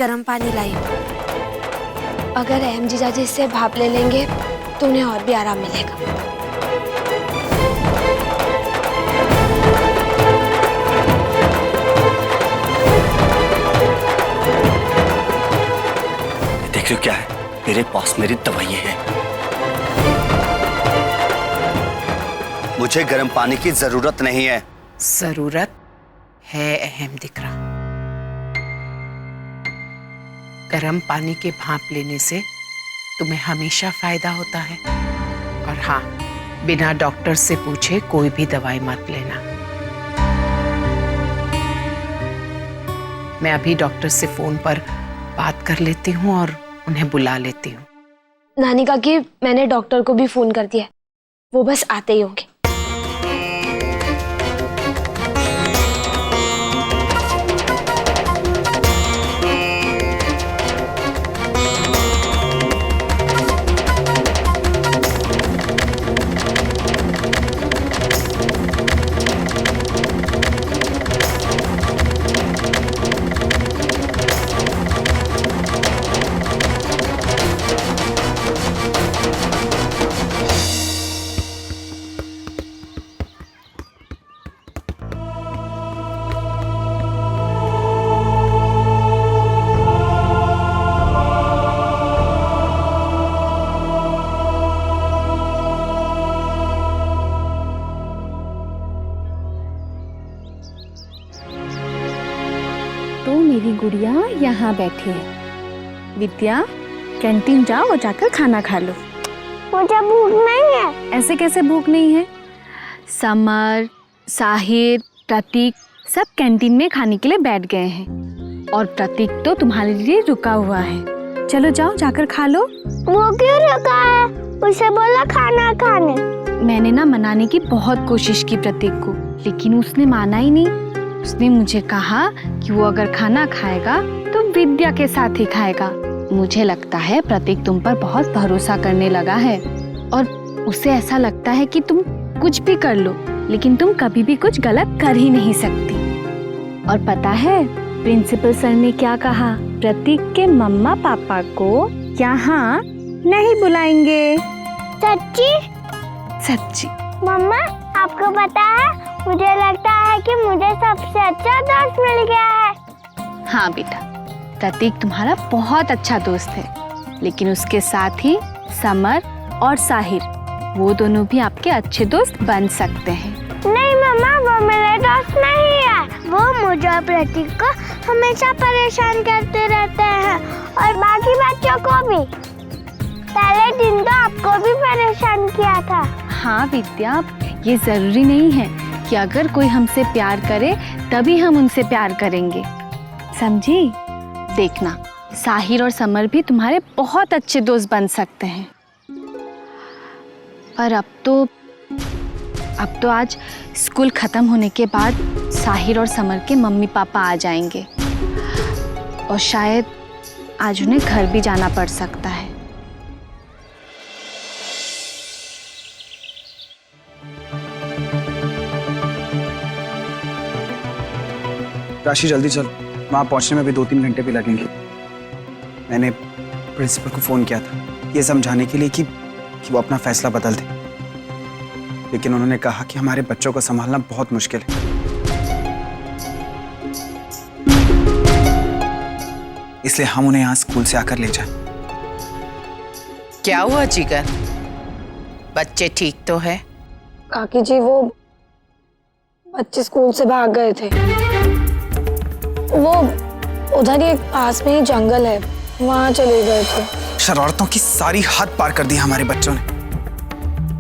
गर्म पानी लाई हूँ। अगर अहम जीजाजी इससे भाप ले लेंगे तो उन्हें और भी आराम मिलेगा। देख रहे हो क्या है? मेरे पास मेरी दवाइयां हैं। मुझे गर्म पानी की जरूरत नहीं है। जरूरत है अहम दिकरा। गर्म पानी के भाप लेने से तुम्हें हमेशा फायदा होता है। और हाँ, बिना डॉक्टर से पूछे कोई भी दवाई मत लेना। मैं अभी डॉक्टर से फोन पर बात कर लेती हूँ और उन्हें बुला लेती हूँ। नानी काकी, मैंने डॉक्टर को भी फोन कर दिया है, वो बस आते ही होंगे। तो मेरी गुड़िया यहाँ बैठी है। विद्या, कैंटीन जाओ और जाकर खाना खा लो। मुझे भूख नहीं है। ऐसे कैसे भूख नहीं है? समर, साहिर, प्रतीक सब कैंटीन में खाने के लिए बैठ गए हैं और प्रतीक तो तुम्हारे लिए रुका हुआ है। चलो जाओ, जाकर खा लो। वो क्यों रुका है? उसे बोला खाना खाने। मैंने ना मनाने की बहुत कोशिश की प्रतीक को, लेकिन उसने माना ही नहीं। उसने मुझे कहा कि वो अगर खाना खाएगा तो विद्या के साथ ही खाएगा। मुझे लगता है प्रतीक तुम पर बहुत भरोसा करने लगा है और उसे ऐसा लगता है कि तुम कुछ भी कर लो, लेकिन तुम कभी भी कुछ गलत कर ही नहीं सकती। और पता है प्रिंसिपल सर ने क्या कहा? प्रतीक के मम्मा पापा को यहाँ नहीं बुलाएंगे। सच्ची? सच्ची। मम्मा, आपको पता है, मुझे लगता है कि मुझे सबसे अच्छा दोस्त मिल गया है। हाँ बेटा, प्रतीक तुम्हारा बहुत अच्छा दोस्त है, लेकिन उसके साथ ही समर और साहिर, वो दोनों भी आपके अच्छे दोस्त बन सकते हैं। नहीं मम्मा, वो मेरे दोस्त नहीं है। वो मुझे और प्रतीक को हमेशा परेशान करते रहते हैं और बाकी बच्चों को भी। पहले दिन तो आपको भी परेशान किया था। हाँ विद्या, ये जरूरी नहीं है कि अगर कोई हमसे प्यार करे तभी हम उनसे प्यार करेंगे, समझी? देखना, साहिर और समर भी तुम्हारे बहुत अच्छे दोस्त बन सकते हैं। पर अब तो आज स्कूल खत्म होने के बाद साहिर और समर के मम्मी पापा आ जाएंगे और शायद आज उन्हें घर भी जाना पड़ सकता है। राशि जल्दी चलो, वहाँ पहुँचने में भी 2-3 घंटे भी लगेंगे। मैंने प्रिंसिपल को फ़ोन किया था ये समझाने के लिए कि वो अपना फैसला बदल दे, लेकिन उन्होंने कहा कि हमारे बच्चों को संभालना बहुत मुश्किल है, इसलिए हम उन्हें यहाँ स्कूल से आकर ले जाएं। क्या हुआ जिगर? बच्चे ठीक तो है? काकी जी, वो बच्चे स्कूल से भाग गए थे। वो उधर ही पास में ही जंगल है, वहाँ चले गए थे। शरारतों की सारी हद पार कर दी हमारे बच्चों ने।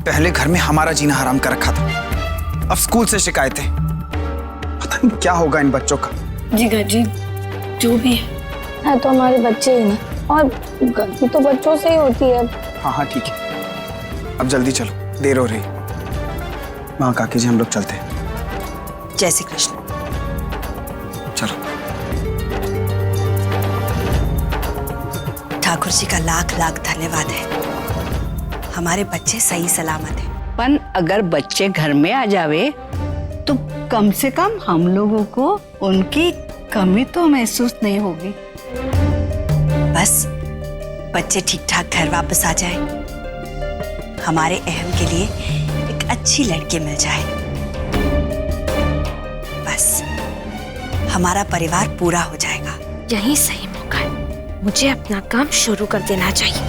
पहले घर में हमारा जीना हराम कर रखा था, अब स्कूल से शिकायतें। पता नहीं क्या होगा इन बच्चों का। जिगर जी, जो भी है तो हमारे बच्चे ही ना, और गलती तो बच्चों से ही होती है। हाँ हाँ ठीक है, अब जल्दी चलो, देर हो रही। माँ काकी जी, हम लोग चलते हैं। जय श्री कृष्ण। चलो। ठाकुर जी का लाख लाख धन्यवाद है, हमारे बच्चे सही सलामत हैं। पर अगर बच्चे घर में आ जावे तो कम से कम हम लोगों को उनकी कमी तो महसूस नहीं होगी। बस बच्चे ठीक ठाक घर वापस आ जाए, हमारे अहम के लिए एक अच्छी लड़की मिल जाए, बस हमारा परिवार पूरा हो जाएगा। यही सही मौका है, मुझे अपना काम शुरू कर देना चाहिए।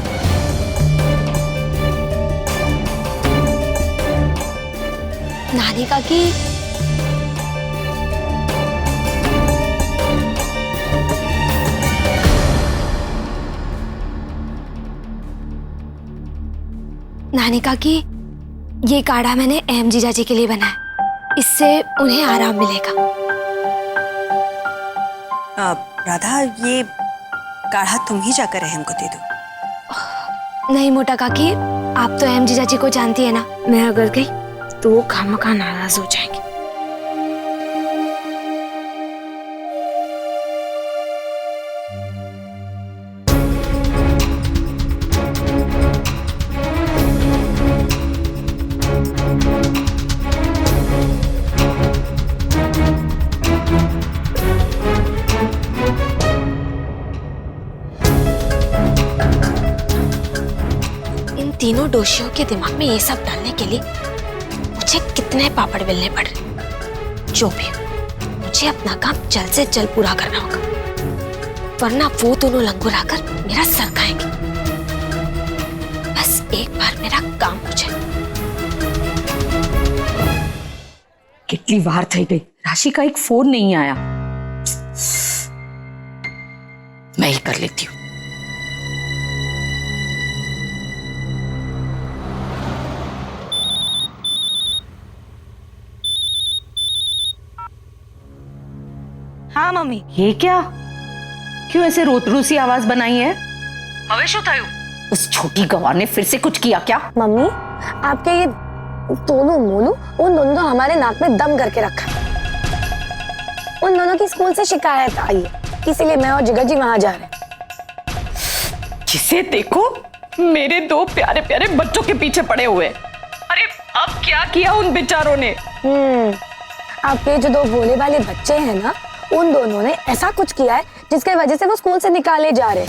नानी काकी, नानी काकी, ये काढ़ा मैंने अहम जीजा जी के लिए बनाया, इससे उन्हें आराम मिलेगा। राधा, ये काढ़ा तुम ही जाकर अहम को दे दो। नहीं मोटा काकी, आप तो अहम जीजा जी को जानती है ना, मैं अगर गई तो वो खामखा नाराज हो जाएंगे। तीनों दोषियों के दिमाग में ये सब डालने के लिए मुझे कितने पापड़ बेलने पड़ रहे। जो भी हो, मुझे अपना काम जल्द से जल्द पूरा करना होगा, वरना वो दोनों लंगूर आकर मेरा सर खाएंगे। बस एक बार मेरा काम हो जाए। कितनी बार थई गई, राशि का एक फोन नहीं आया। मैं ही कर लेती हूँ। हाँ मम्मी। ये क्या, क्यों ऐसे रोतरूसी आवाज बनाई है? હવે શું થયું? उस छोटी गवार ने फिर से कुछ किया क्या? मम्मी, आपके ये तोलू मोलू उन दोनों ने हमारे नाक में दम करके रखा है। उन दोनों की स्कूल से शिकायत आई है, इसीलिए मैं और जिगर जी वहां जा रहे हैं। जिसे देखो मेरे दो प्यारे प्यारे बच्चों के पीछे पड़े हुए। अरे अब क्या किया उन बेचारों ने? आपके जो दो भोले भाले बच्चे हैं ना, उन दोनों ने ऐसा कुछ किया है जिसकी वजह से वो स्कूल से निकाले जा रहे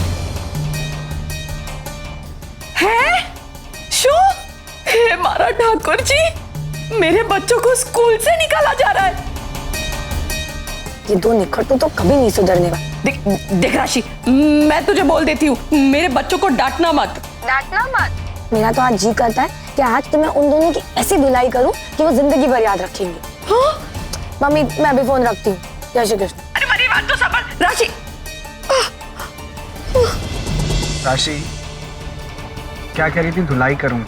हैं। शो, हे मारा ठाकुर जी, मेरे बच्चों को स्कूल से निकाला जा रहा है। ये दो निखट्टू तो कभी नहीं सुधरने वाले। देख राशि, मैं तुझे बोल देती हूँ, मेरे बच्चों को डांटना मत। डांटना मत? मेरा तो आज जी करता है कि आज तो मैं उन दोनों की ऐसी धुलाई करूं कि वो जिंदगी भर याद रखेंगे। हाँ? मम्मी, मैं अभी फोन रखती हूँ। जय श्री कृष्ण। अरे मेरी बात तो समझ राशि। राशि, क्या कह रही थी? धुलाई करूं?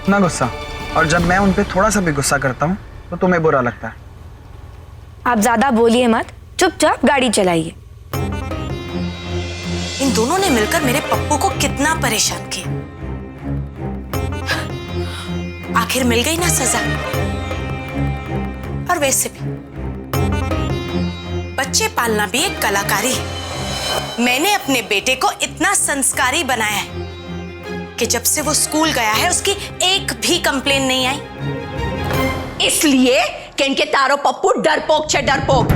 ना गुस्सा, और जब मैं उन पे थोड़ा सा भी गुस्सा करता हूँ तो तुम्हें बुरा लगता है। आप ज्यादा बोलिए मत, चुपचाप गाड़ी चलाइए। इन दोनों ने मिलकर मेरे पप्पू को कितना परेशान किया। आखिर मिल गई ना सजा। और वैसे भी बच्चे पालना भी एक कलाकारी है। मैंने अपने बेटे को इतना संस्कारी बनाया है कि जब से वो स्कूल गया है उसकी एक भी कंप्लेन नहीं आई। इसलिए कि इनके तारो पप्पू डरपोक छे डरपोक।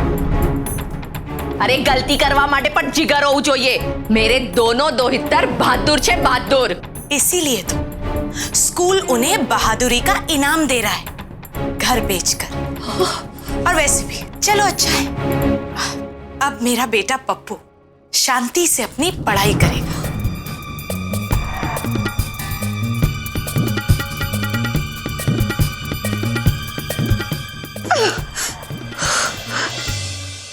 अरे गलती करवा माटे पर जिगर होવું જોઈએ। मेरे दोनों दोहितर बहादुर छे बहादुर। इसीलिए तो स्कूल उन्हें बहादुरी का इनाम दे रहा है, घर बेचकर। और वैसे भी चलो अच्छा है, अब मेरा बेटा पप्पू शांति से अपनी पढ़ाई करेगा।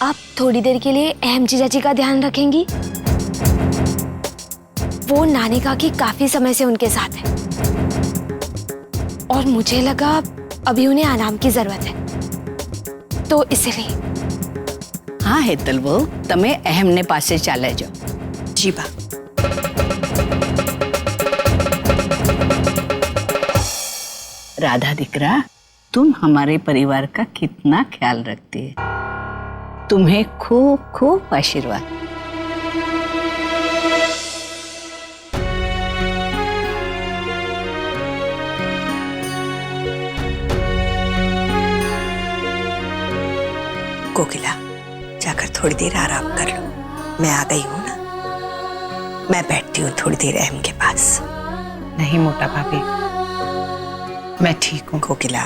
आप थोड़ी देर के लिए अहम जीजा जी का ध्यान रखेंगी? वो नानी काकी काफी समय से उनके साथ है और मुझे लगा अभी उन्हें आराम की जरूरत है, तो इसलिए। हाँ हेतल वो, तमे अहम ने पासे चाले जाओ। जी बा। राधा दिकरा, तुम हमारे परिवार का कितना ख्याल रखती है। तुम्हें खूब खूब आशीर्वाद। कोकिला, जाकर थोड़ी देर आराम कर लो, मैं आ गई हूं ना। मैं बैठती हूँ थोड़ी देर अहम के पास। नहीं मोटा भाभी, मैं ठीक हूँ। कोकिला,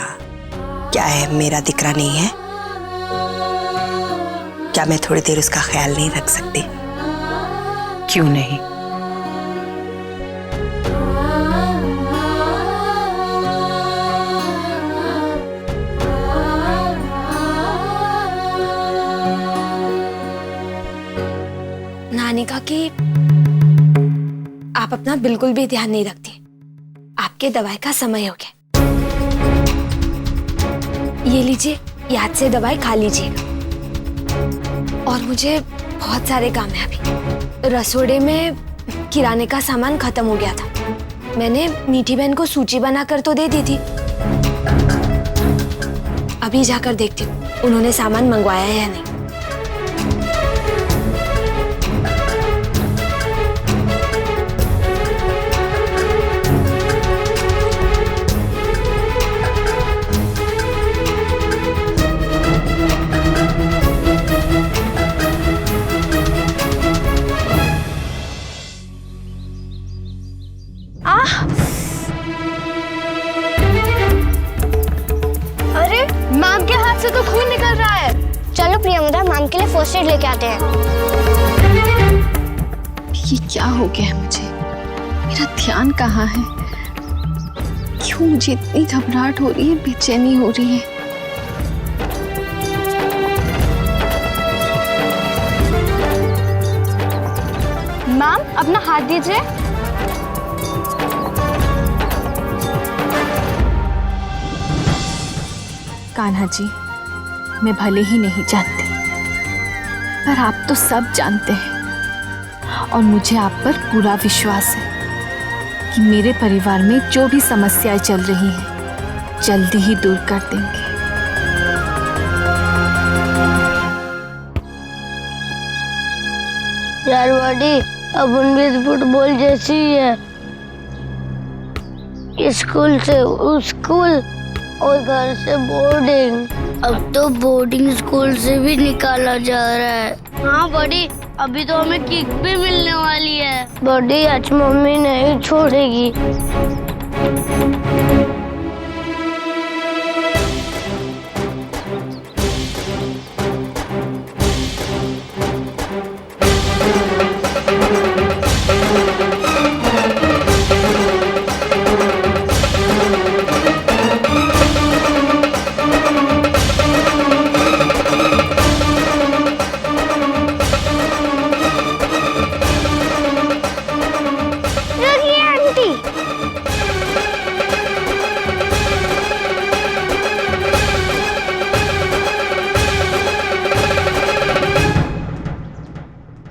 क्या अहम मेरा दिकरा नहीं है? क्या मैं थोड़ी देर उसका ख्याल नहीं रख सकती? क्यों नहीं? नानी का कि आप अपना बिल्कुल भी ध्यान नहीं रखती। आपके दवाई का समय हो गया। ये लीजिए, याद से दवाई खा लीजिएगा। और मुझे बहुत सारे काम है अभी। रसोड़े में किराने का सामान खत्म हो गया था। मैंने मीठी बहन को सूची बनाकर तो दे दी थी। अभी जाकर देखती हूँ उन्होंने सामान मंगवाया है या नहीं। अरे मैम के हाथ से तो खून निकल रहा है। चलो प्रियंका, मैम के लिए फर्स्ट एड लेके आते हैं। ये क्या हो गया है मुझे? मेरा ध्यान कहाँ है? क्यों मुझे इतनी घबराहट हो रही है, बेचैनी हो रही है? मैम अपना हाथ दीजिए। कान्हा जी, मैं भले ही नहीं जानती, पर आप तो सब जानते हैं और मुझे आप पर पूरा विश्वास है कि मेरे परिवार में जो भी समस्याएं चल रही हैं जल्दी ही दूर कर देंगे। यार बॉडी अपन भी फुटबॉल जैसी ही है। स्कूल से स्कूल और घर से बोर्डिंग। अब तो बोर्डिंग स्कूल से भी निकाला जा रहा है। हाँ बॉडी, अभी तो हमें किक भी मिलने वाली है। बॉडी, आज मम्मी नहीं छोड़ेगी।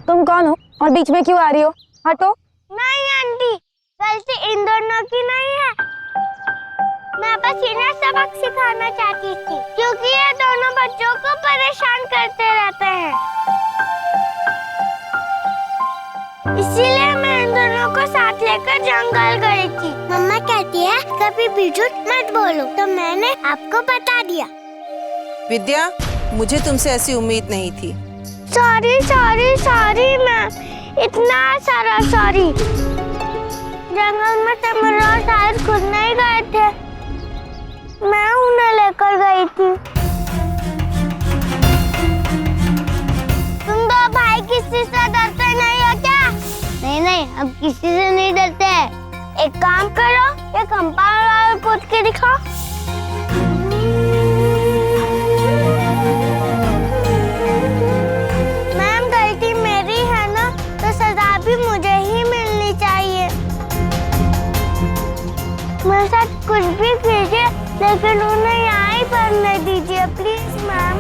तुम कौन हो और बीच में क्यों आ रही हो? हटो। नहीं आंटी, गलती इन दोनों की नहीं है। मैं बस इन्हें सबक सिखाना चाहती थी, क्योंकि ये दोनों बच्चों को परेशान करते रहते हैं। इसीलिए मैं इन दोनों को साथ लेकर जंगल गई थी। मम्मा कहती है कभी भी झूठ मत बोलो, तो मैंने आपको बता दिया। विद्या, मुझे तुमसे ऐसी उम्मीद नहीं थी। सॉरी सॉरी सॉरी मैम, इतना सारा सॉरी। जंगल में समरा शायद खुद नहीं गए थे, मैं उन्हें लेकर गई थी। तुम दो भाई किसी से डरते नहीं हो क्या? नहीं नहीं, हम किसी से नहीं डरते। एक काम करो, ये कंपाउंड कूद के दिखाओ। मेरे साथ कुछ भी कीजिए, लेकिन उन्हें यहाँ ही पढ़ने दीजिए प्लीज मैम।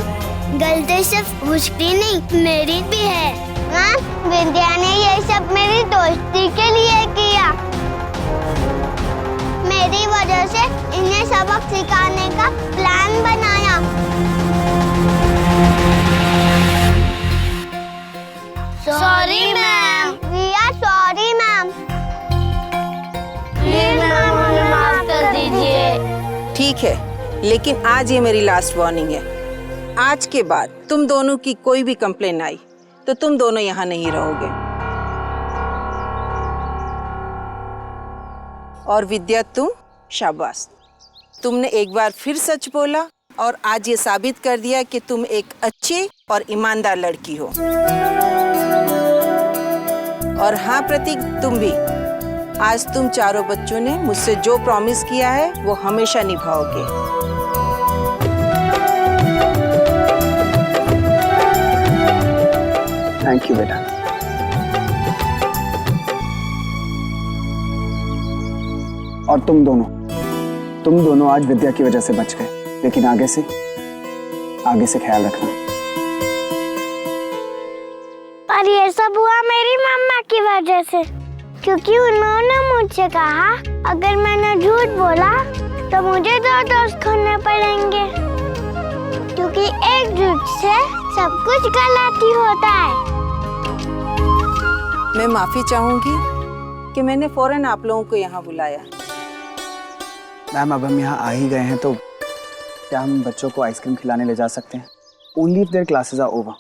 गलती सिर्फ उसकी नहीं, मेरी भी है। मैम, विद्या ने ये सब मेरी दोस्ती के लिए किया। मेरी वजह से इन्हें सबक सिखाने का प्लान बनाया। Sorry ma'am. We are sorry ma'am. ठीक है, लेकिन आज ये मेरी लास्ट वार्निंग है। आज के बाद तुम दोनों की कोई भी कंप्लेन आई तो तुम दोनों यहाँ नहीं रहोगे। और विद्या तुम शाबाश, तुमने एक बार फिर सच बोला और आज ये साबित कर दिया कि तुम एक अच्छी और ईमानदार लड़की हो। और हाँ प्रतीक, तुम भी आज तुम चारों बच्चों ने मुझसे जो प्रॉमिस किया है वो हमेशा निभाओगे। थैंक यू बेटा। और तुम दोनों आज विद्या की वजह से बच गए, लेकिन आगे से ख्याल रखना। और ये सब हुआ मेरी मम्मा की वजह से, क्योंकि उन्होंने मुझसे कहा अगर मैंने झूठ बोला तो मुझे 2 दोस्त खोने पड़ेंगे, क्योंकि एक झूठ से सब कुछ गलत ही होता है। मैं माफी चाहूंगी कि मैंने फौरन आप लोगों को यहाँ बुलाया। मैम, अब हम यहाँ आ ही गए हैं तो क्या हम बच्चों को आइसक्रीम खिलाने ले जा सकते हैं? Only if there classes are over.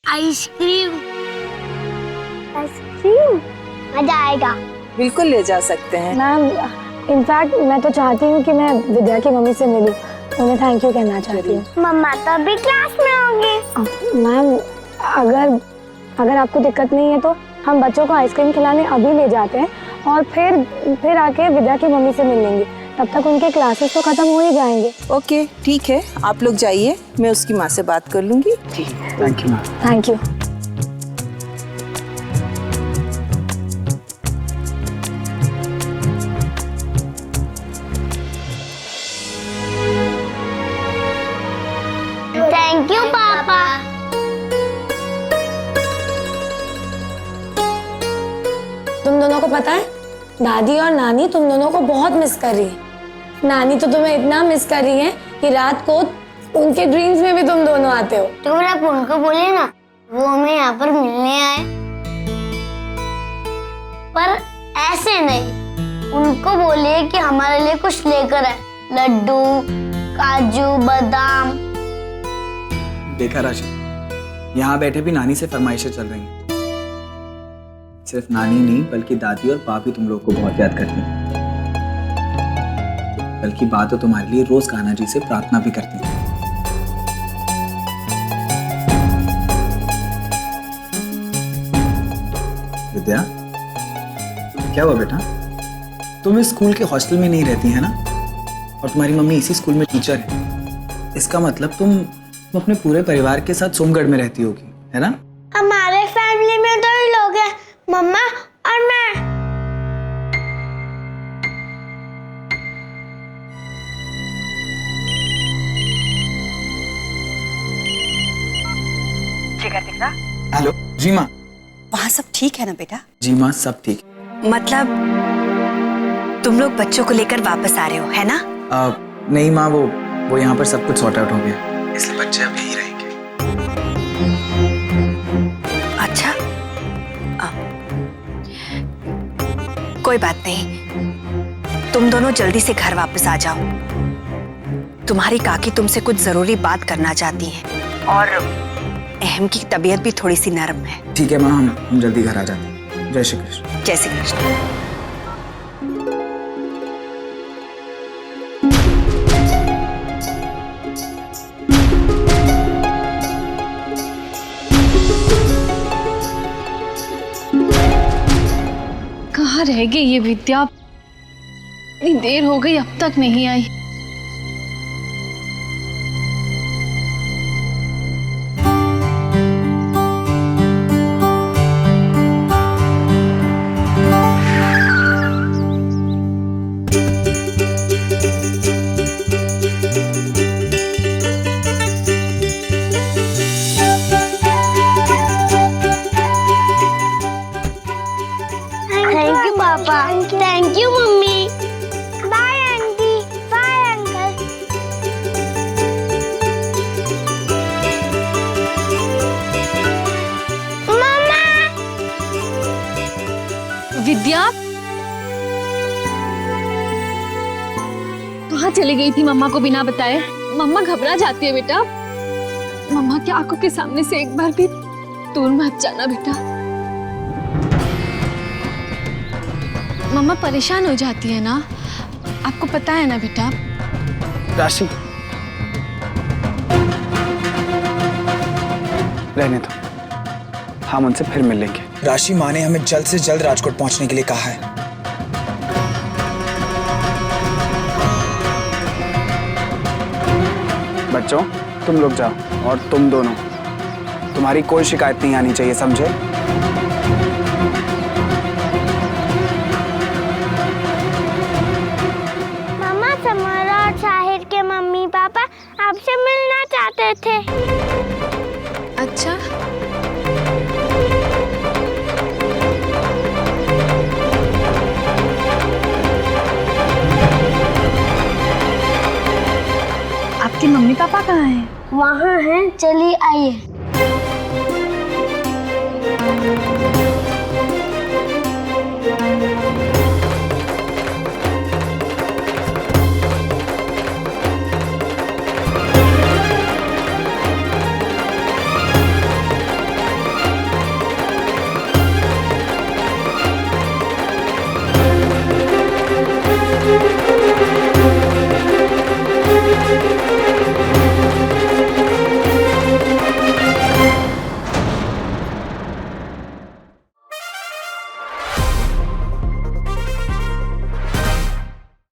Ice cream मजा आएगा। बिल्कुल ले जा सकते हैं। मैम, इनफैक्ट मैं तो चाहती हूँ कि मैं विद्या की मम्मी से मिलूं, उन्हें थैंक यू कहना चाहती हूँ। मम्मा तो अभी क्लास में होंगे। मैम, अगर आपको दिक्कत नहीं है तो हम बच्चों को आइसक्रीम खिलाने अभी ले जाते हैं और फिर आके विद्या की मम्मी से मिल लेंगे। तब तक उनके क्लासेस तो खत्म हो ही जाएंगे। ओके ठीक है, आप लोग जाइए, मैं उसकी माँ से बात कर लूंगी। Thank you ma'am. Thank you. Thank you पापा। तुम दोनों को पता है, दादी और नानी तुम दोनों को बहुत मिस कर रही है। नानी तो तुम्हें इतना मिस कर रही है कि रात को उनके ड्रीम्स में भी तुम दोनों आते हो। तुम आप उनको बोले ना वो हमें यहाँ पर मिलने आए, पर ऐसे नहीं, उनको बोलिए कि हमारे लिए कुछ लेकर आए, लड्डू, काजू, बादाम। देखा राशि, यहाँ बैठे भी नानी से फरमाइशें चल रही हैं। सिर्फ नानी नहीं बल्कि दादी और पापा भी तुम लोग को बहुत याद करती हैं। बल्कि बात तो तुम्हारे लिए रोज कान्हा जी से प्रार्थना भी करती हैं। विद्या, क्या हुआ बेटा? तुम इस स्कूल के हॉस्टल में नहीं रहती है ना? और तुम्हारी मम्मी इसी स्कूल में टीचर है। इसका मतलब तुम अपने पूरे परिवार के साथ सोमगढ़ में रहती होगी, है ना? हमारे फैमिली में 2 ही लोग हैं, मम्मा और मैं। हेलो जी माँ। वहाँ सब ठीक है ना बेटा? जी माँ, सब ठीक। मतलब तुम लोग बच्चों को लेकर वापस आ रहे हो, है ना? नहीं माँ, वो यहाँ पर सब कुछ सॉर्ट आउट हो गया, इसलिए बच्चे अब यहीं रहेंगे। अच्छा, कोई बात नहीं, तुम दोनों जल्दी से घर वापस आ जाओ। तुम्हारी काकी तुमसे कुछ जरूरी बात करना चाहती हैं और अहम की तबीयत भी थोड़ी सी नरम है। ठीक है माँ, हम जल्दी घर आ जाते हैं। जय श्री कृष्ण। जय श्री कृष्ण। कहाँ रह गई ये विद्या? इतनी देर हो गई अब तक नहीं आई। Thank you papa. Thank you mummy. Bye aunty, bye uncle. मम्मा। विद्या कहाँ चली गई थी मम्मा को बिना बताए? मम्मा घबरा जाती है बेटा। मम्मा की आंखों के सामने से एक बार भी दूर मत जाना बेटा। मम्मा मम्मा परेशान हो जाती है ना, आपको पता है ना बेटा। राशि, रहने दो, हम उनसे फिर मिल लेंगे। राशि माँ ने हमें जल्द से जल्द राजकोट पहुंचने के लिए कहा है। बच्चों, तुम लोग जाओ, और तुम दोनों, तुम्हारी कोई शिकायत नहीं आनी चाहिए, समझे? मामा, समरा और साहिर के मम्मी पापा आपसे मिलना चाहते थे। अच्छा, आपके मम्मी पापा कहाँ हैं? वहाँ हैं, चलिए आइए।